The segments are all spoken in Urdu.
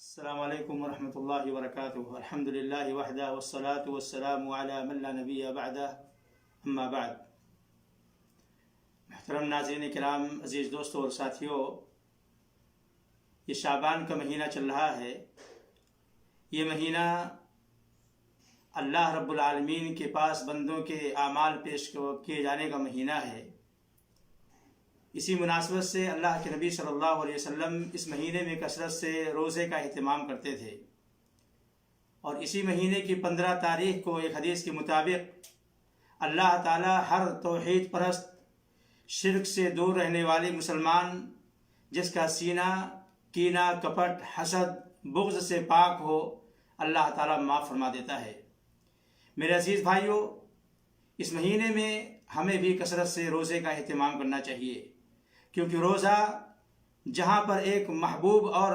السلام علیکم ورحمۃ اللہ وبرکاتہ۔ الحمد للہ وحدہ والصلاة والسلام علی من لا نبی بعدہ، اما بعد۔ محترم ناظرین کرام، عزیز دوستوں اور ساتھیوں، یہ شعبان کا مہینہ چل رہا ہے۔ یہ مہینہ اللہ رب العالمین کے پاس بندوں کے اعمال پیش کیے جانے کا مہینہ ہے۔ اسی مناسبت سے اللہ کے نبی صلی اللہ علیہ وسلم اس مہینے میں کثرت سے روزے کا اہتمام کرتے تھے، اور اسی مہینے کی 15 تاریخ کو ایک حدیث کے مطابق اللہ تعالی ہر توحید پرست، شرک سے دور رہنے والے مسلمان جس کا سینہ کینہ، کپٹ، حسد، بغض سے پاک ہو، اللہ تعالی معاف فرما دیتا ہے۔ میرے عزیز بھائیوں، اس مہینے میں ہمیں بھی کثرت سے روزے کا اہتمام کرنا چاہیے، کیونکہ روزہ جہاں پر ایک محبوب اور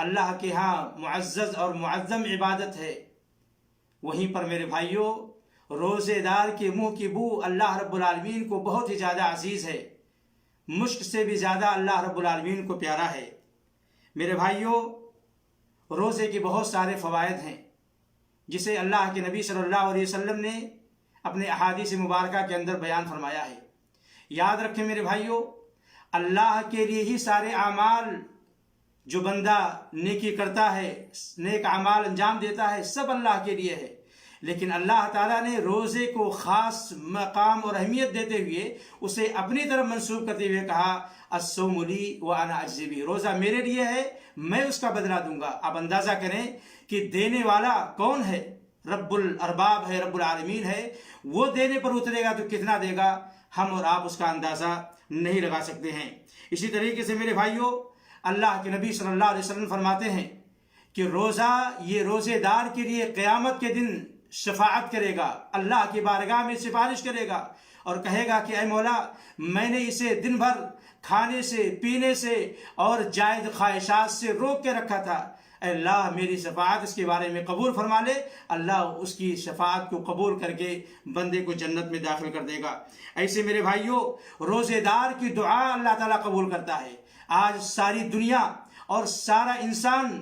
اللہ کے ہاں معزز اور معظم عبادت ہے، وہیں پر میرے بھائیوں روزے دار کے منہ کی بو اللہ رب العالمین کو بہت ہی زیادہ عزیز ہے، مشک سے بھی زیادہ اللہ رب العالمین کو پیارا ہے۔ میرے بھائیوں، روزے کے بہت سارے فوائد ہیں جسے اللہ کے نبی صلی اللہ علیہ وسلم نے اپنے احادیث مبارکہ کے اندر بیان فرمایا ہے۔ یاد رکھیں میرے بھائیوں، اللہ کے لیے ہی سارے اعمال جو بندہ نیکی کرتا ہے، نیک اعمال انجام دیتا ہے، سب اللہ کے لیے ہے، لیکن اللہ تعالیٰ نے روزے کو خاص مقام اور اہمیت دیتے ہوئے اسے اپنی طرف منسوب کرتے ہوئے کہا الصوم لی وانا اجزی بہ، روزہ میرے لیے ہے، میں اس کا بدلہ دوں گا۔ اب اندازہ کریں کہ دینے والا کون ہے؟ رب الارباب ہے، رب العالمین ہے۔ وہ دینے پر اترے گا تو کتنا دے گا، ہم اور آپ اس کا اندازہ نہیں لگا سکتے ہیں۔ اسی طریقے سے میرے بھائیوں، اللہ کے نبی صلی اللہ علیہ وسلم فرماتے ہیں کہ روزہ یہ روزے دار کے لیے قیامت کے دن شفاعت کرے گا، اللہ کی بارگاہ میں سفارش کرے گا اور کہے گا کہ اے مولا، میں نے اسے دن بھر کھانے سے، پینے سے اور جائز خواہشات سے روک کے رکھا تھا، اے اللہ میری شفاعت اس کے بارے میں قبول فرما لے۔ اللہ اس کی شفاعت کو قبول کر کے بندے کو جنت میں داخل کر دے گا۔ ایسے میرے بھائیوں، روزے دار کی دعا اللہ تعالیٰ قبول کرتا ہے۔ آج ساری دنیا اور سارا انسان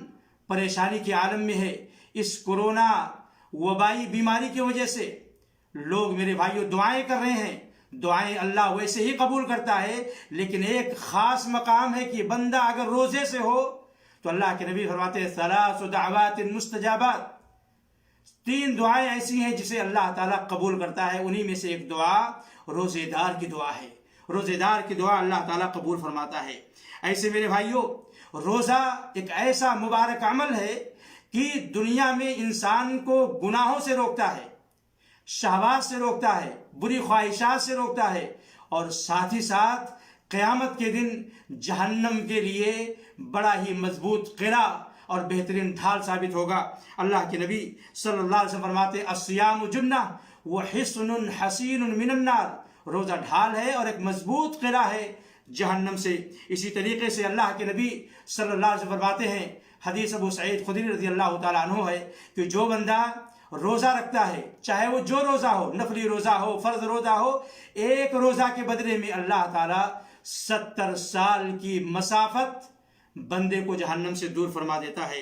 پریشانی کے عالم میں ہے۔ اس کورونا وبائی بیماری کی وجہ سے لوگ میرے بھائیوں دعائیں کر رہے ہیں، دعائیں اللہ ویسے ہی قبول کرتا ہے، لیکن ایک خاص مقام ہے کہ بندہ اگر روزے سے ہو تو اللہ کے نبی فرماتے ہیں ثلاث دعوات مستجابات، 3 دعائیں ایسی ہیں جسے اللہ تعالیٰ قبول کرتا ہے، انہی میں سے ایک دعا روزے دار کی دعا ہے۔ روزے دار کی دعا اللہ تعالیٰ قبول فرماتا ہے۔ ایسے میرے بھائیوں، روزہ ایک ایسا مبارک عمل ہے کہ دنیا میں انسان کو گناہوں سے روکتا ہے، شہوات سے روکتا ہے، بری خواہشات سے روکتا ہے، اور ساتھ ہی ساتھ قیامت کے دن جہنم کے لیے بڑا ہی مضبوط قلعہ اور بہترین ڈھال ثابت ہوگا۔ اللہ کے نبی صلی اللہ علیہ وسلم فرماتے الصیام جنہ وحصن حصین من النار، روزہ ڈھال ہے اور ایک مضبوط قلعہ ہے جہنم سے۔ اسی طریقے سے اللہ کے نبی صلی اللہ علیہ وسلم فرماتے ہیں، حدیث ابو سعید خدری رضی اللہ تعالیٰ عنہ ہے، کہ جو بندہ روزہ رکھتا ہے، چاہے وہ جو روزہ ہو، نفلی روزہ ہو، فرض روزہ ہو، ایک روزہ کے بدلے میں اللہ تعالیٰ 70 سال کی مسافت بندے کو جہنم سے دور فرما دیتا ہے۔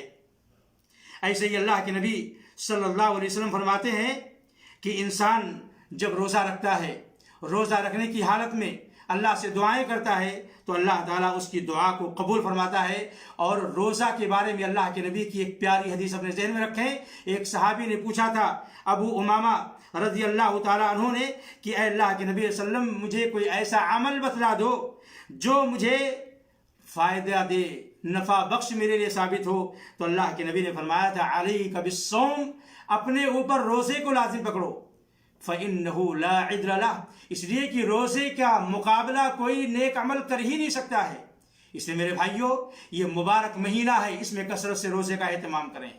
ایسے ہی اللہ کے نبی صلی اللہ علیہ وسلم فرماتے ہیں کہ انسان جب روزہ رکھتا ہے، روزہ رکھنے کی حالت میں اللہ سے دعائیں کرتا ہے تو اللہ تعالیٰ اس کی دعا کو قبول فرماتا ہے۔ اور روزہ کے بارے میں اللہ کے نبی کی ایک پیاری حدیث اپنے ذہن میں رکھیں۔ ایک صحابی نے پوچھا تھا ابو امامہ رضی اللہ تعالیٰ عنہ نے کہ اے اللہ کے نبی صلی اللہ علیہ وسلم، مجھے کوئی ایسا عمل بتلا دو جو مجھے فائدہ دے، نفع بخش میرے لیے ثابت ہو۔ تو اللہ کے نبی نے فرمایا تھا علیک بالصوم، اپنے اوپر روزے کو لازم پکڑو، فإنہ لا عدل لہ، اس لیے کہ روزے کا مقابلہ کوئی نیک عمل کر ہی نہیں سکتا ہے۔ اس لیے میرے بھائیوں، یہ مبارک مہینہ ہے، اس میں کثرت سے روزے کا اہتمام کریں،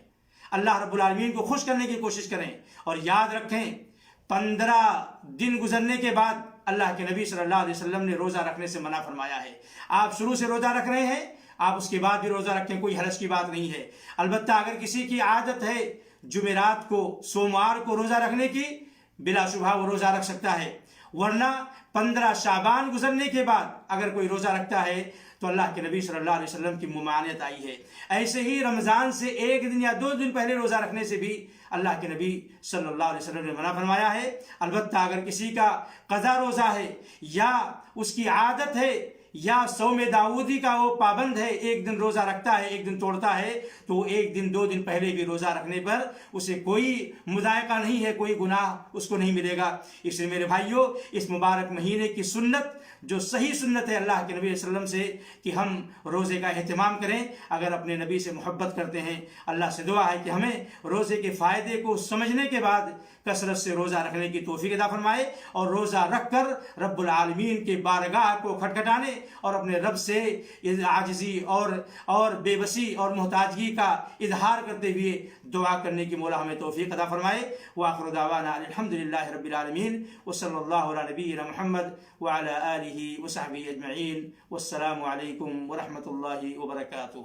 اللہ رب العالمین کو خوش کرنے کی کوشش کریں، اور یاد رکھیں 15 دن گزرنے کے بعد اللہ کے نبی صلی اللہ علیہ وسلم نے روزہ رکھنے سے منع فرمایا ہے۔ آپ شروع سے روزہ رکھ رہے ہیں، آپ اس کے بعد بھی روزہ رکھیں، کوئی حرج کی بات نہیں ہے۔ البتہ اگر کسی کی عادت ہے جمعرات کو، سوموار کو روزہ رکھنے کی، بلا شبہ وہ روزہ رکھ سکتا ہے، ورنہ 15 شعبان گزرنے کے بعد اگر کوئی روزہ رکھتا ہے تو اللہ کے نبی صلی اللہ علیہ وسلم کی ممانعت آئی ہے۔ ایسے ہی رمضان سے 1 دن یا 2 دن پہلے روزہ رکھنے سے بھی اللہ کے نبی صلی اللہ علیہ وسلم نے منع فرمایا ہے۔ البتہ اگر کسی کا قضا روزہ ہے یا اس کی عادت ہے یا صوم داؤدی کا وہ پابند ہے، 1 دن روزہ رکھتا ہے 1 دن توڑتا ہے، تو 1 دن 2 دن پہلے بھی روزہ رکھنے پر اسے کوئی مضائقہ نہیں ہے، کوئی گناہ اس کو نہیں ملے گا۔ اس لیے میرے بھائیوں، اس مبارک مہینے کی سنت جو صحیح سنت ہے اللہ کے نبی صلی اللہ علیہ وسلم سے کہ ہم روزے کا اہتمام کریں۔ اگر اپنے نبی سے محبت کرتے ہیں، اللہ سے دعا ہے کہ ہمیں روزے کے فائدے کو سمجھنے کے بعد کثرت سے روزہ رکھنے کی توفیق عطا فرمائے، اور روزہ رکھ کر رب العالمین کے بارگاہ کو کھٹکھٹانے اور اپنے رب سے عاجزی اور بے بسی اور محتاجگی کا اظہار کرتے ہوئے دعا کرنے کی مولا ہمیں توفیق عطا فرمائے۔ وآخر دعوانا الحمدللہ رب العالمین، وصلی اللہ علی نبینا محمد وعلی آلہ وصحبہ اجمعین، والسلام علیکم ورحمۃ اللہ وبرکاتہ۔